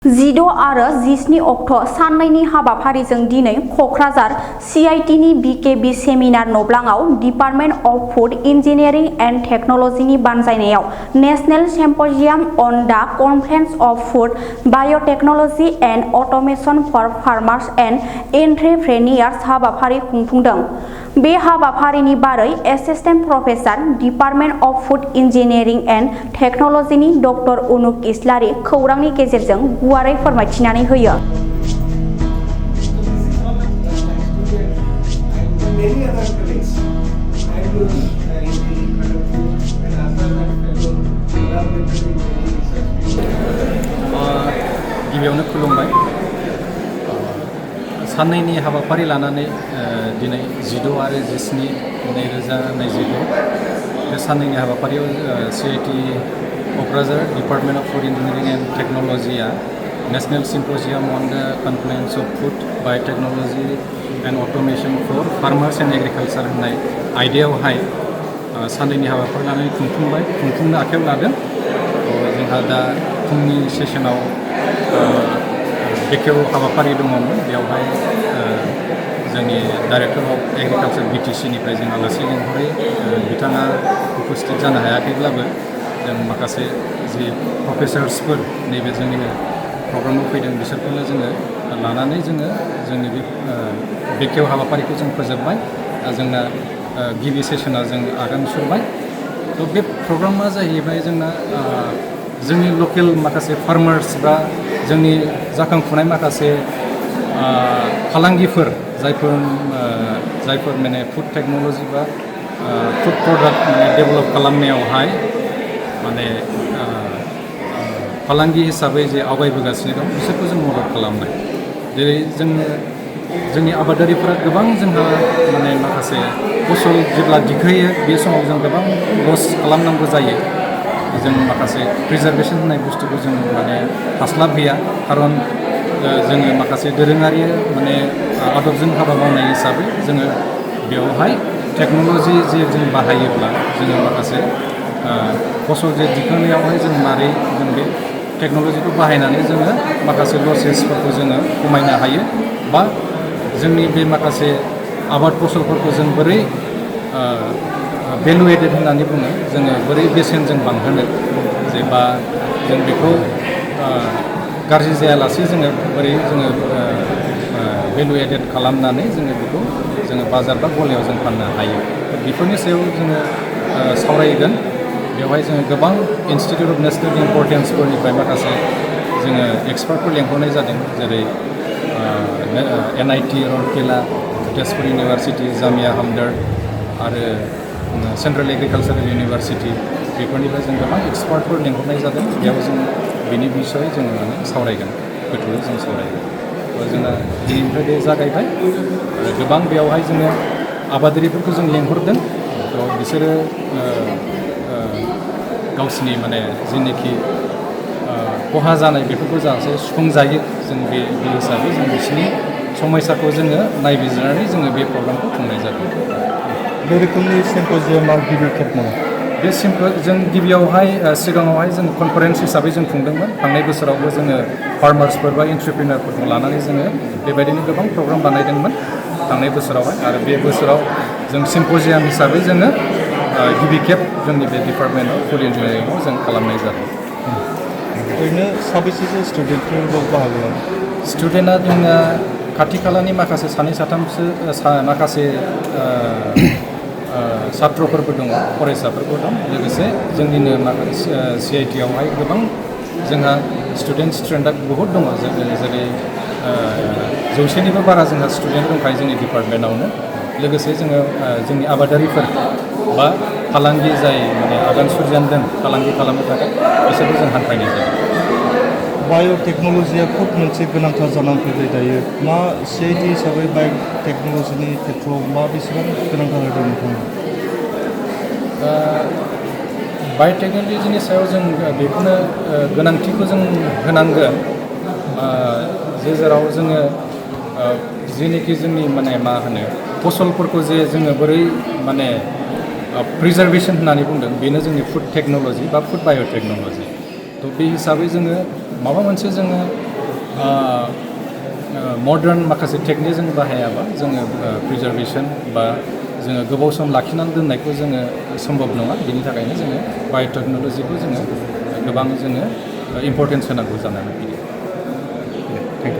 16 आरो 17 अक्ट' साननैनि हाबाफारिजों दिनै क'क्राझार CIT नि BKB सेमिनार नब्लाङाव department of food engineering and टेक्न'लजिनि बानजायनायाव national symposium on the confluence of food biotechnology and automation for farmers and entrepreneurs हाबाफारि खुंफुंदों। बे हाबाफारिनि बारै assistant professor department of food engineering and टेक्न'लजिनि डक्टर अनुप इस्लारि खौरांनि गेजेरजों गुवारै फोरमायथिनानै होयो। गिबियावनो खुलुमबाय। साननैनि हाबाफारि लानानै दिनै 16 आरो 17 2022 बे साननैनि हाबाफारियाव CIT Kokrajhar department of food engineering and टेक्न'लजिया national symposium on the confluence of food biotechnology and automation for farmers and agriculture होननाय आयदायावहाय साननैनि हाबाफारि लानानै खुंफुंनो आखायाव लादों। जोंहा दा फुंनि सेसनाव बेखेव हाबाफारि दङमोन। बेवहाय जोंनि डाइरेक्टर अफ एग्रिकालचार BTC निफ्राय जों आलासि लिंहरै बिथाङा उपस्थित जानो हायाखैब्लाबो जों माखासे जि प्रफेसार्सफोर नैबे जोंनिनो प्रग्रामाव फैदों बिसोरखौनो जोङो लानानै जोंनि बे बेखेव हाबाफारिखौ जों फोजोबबाय। जोंना गिबि सेसना जों आगान सुरबाय। थ' बे प्रग्रामा जाहैबाय जोंना जोंनि लकेल माखासे फार्मार्स बा जोंनि जाखांफुनाय माखासे फालांगिफोर जायफोर माने फुड टेक्न'लजि बा फुड प्रडाक्ट माने डेभेलप खालामनायावहाय माने फालांगि हिसाबै जे आवगायबोगासिनो दं बिसोरखौ जों मदद खालामनाय। जेरै जोंनि आबादारिफोरा गोबां जोंहा माने माखासे फसल जेब्ला दिखोयो बे समाव जों गोबां लस खालामनांगौ जायो। जों माखासे प्रिजार्भेसन होननाय बुस्थुखौ जों माने हास्लाबहैया, खारन जोङो माखासे दोरोङारि माने आदबजों हाबा मावनाय हिसाबै जोङो बेवहाय टेक्न'लजि जे जों बाहायोब्ला जोङो माखासे फसल जे दिखांनायावहाय जों मारै जों बे टेक्न'लजिखौ बाहायनानै जोङो माखासे लसेसफोरखौ जोङो खमायनो हायो, बा जोंनि बे माखासे आबाद फसलफोरखौ जों बोरै भेलु एडेड होननानै बुङो, जोङो बोरै बेसेन जों बांहोनो, जेबा जों बेखौ गाज्रि जायालासे जोङो बोरै जोङो भेलु एडेड खालामनानै जोङो बेखौ जोङो बाजार बा गलायाव जों फाननो हायो। बेफोरनि सायाव जोङो सावरायगोन। बेवहाय जोङो गोबां इन्सटिटिउट अफ नेसनेल इम्परटेन्सफोरनिफ्राय माखासे जोङो एक्सपार्टफोर लेंहरनाय जादों, जेरै NIT रौरकेला, तेजपुर इउनिभारसिटि, जामिया हमदर्द आरो सेन्ट्रेल एग्रिकालसारेल इउनिभारसिटि, बेफोरनिफ्राय जों गोबां एक्सपार्टफोर लेंहरनाय जादों। बेयाव जों बिनि बिसय जोङो माने सावरायगोन, गोथौयै जों सावरायगोन। जोंना दिनैनिफ्राय बे जागायबाय आरो गोबां बेयावहाय जोङो आबादारिफोरखौ जों लेंहरदों। बिसोरो गावसिनि माने जेनोखि खहा जानाय बेफोरखौ जाहाथे सुफुंजायो, जों बे हिसाबै जों बिसोरनि समयसाखौ जोङो नायबिजिरनानै जोङो बे प्रग्रामखौ खुंनाय जादों। बे रोखोमनि सिम्पोजियामा गिबि खेब नामा? बे जों गिबियावहाय सिगाङावहाय जों कनफारेन्स हिसाबै जों खुंदोंमोन। थांनाय बोसोरावबो जोङो फार्मार्सफोर बा एन्ट्रप्रेनियरफोरखौ लानानै जोङो बेबायदिनो गोबां प्रग्राम बानायदोंमोन थांनाय बोसोरावहाय। आरो बे बोसोराव जों सिम्पोजियाम हिसाबै जोङो गिबि खेब जोंनि बे डिपार्टमेन्ट अफ फुड इन्जिनियारिंआव जों खालामनाय जादों। ओरैनो साबेसेसो स्टुडेन्टफोर बाहागो लादों? स्टुडेन्टआ जोंना खाथि खालानि माखासे सानै साथामसो माखासे सात्रफोरबो दङ, फरायसाफोरबो दं। लोगोसे जोंनिनो माखासे CIT आवहाय गोबां जोंहा स्ट्रेन्थआ बहुद दङ। जेरै 100निबो बारा जोंहा स्टुडेन्ट दंखायो जोंनि डिपार्टमेन्टआवनो। लोगोसे जोङो जोंनि आबादारिफोर बा फालांगि जाय माने आगान सुरजेनदों फालांगि खालामनो थाखाय, बिसोरखौ जों हांख्रायनाय जादों। बाय'टेक्न'लजिया खोब मोनसे गोनांथार जानानै फैबाय दायो। मा CIT हिसाबै बाय'टेक्न'लजिनि खेथ्रआव मा बेसेबां गोनांथार होदों नोंथाङा? बाय'टेक्न'लजिनि सायाव जों बेखौनो गोनांथिखौ जों होनांगोन, जेराव जोङो जेनोखि जोंनि माने मा होनो फसलफोरखौ जे जोङो बोरै माने प्रिजार्भेसन होननानै बुंदों, बेनो जोंनि फुड टेक्न'लजि बा फुड बाय'टेक्न'लजि। थ' बे हिसाबै जोङो माबा मोनसे जोङो मडार्न माखासे टेकनिक जों बाहायाबा जोङो प्रिजार्भेसन बा जोङो गोबाव सम लाखिनानै दोननायखौ जोङो सम्भब नङा बेनि थाखायनो जोङो बाय'टेक्न'लजिखौ जोङो गोबां जोङो इम्परटेन्स होनांगौ जानानै फैयो। Thank you.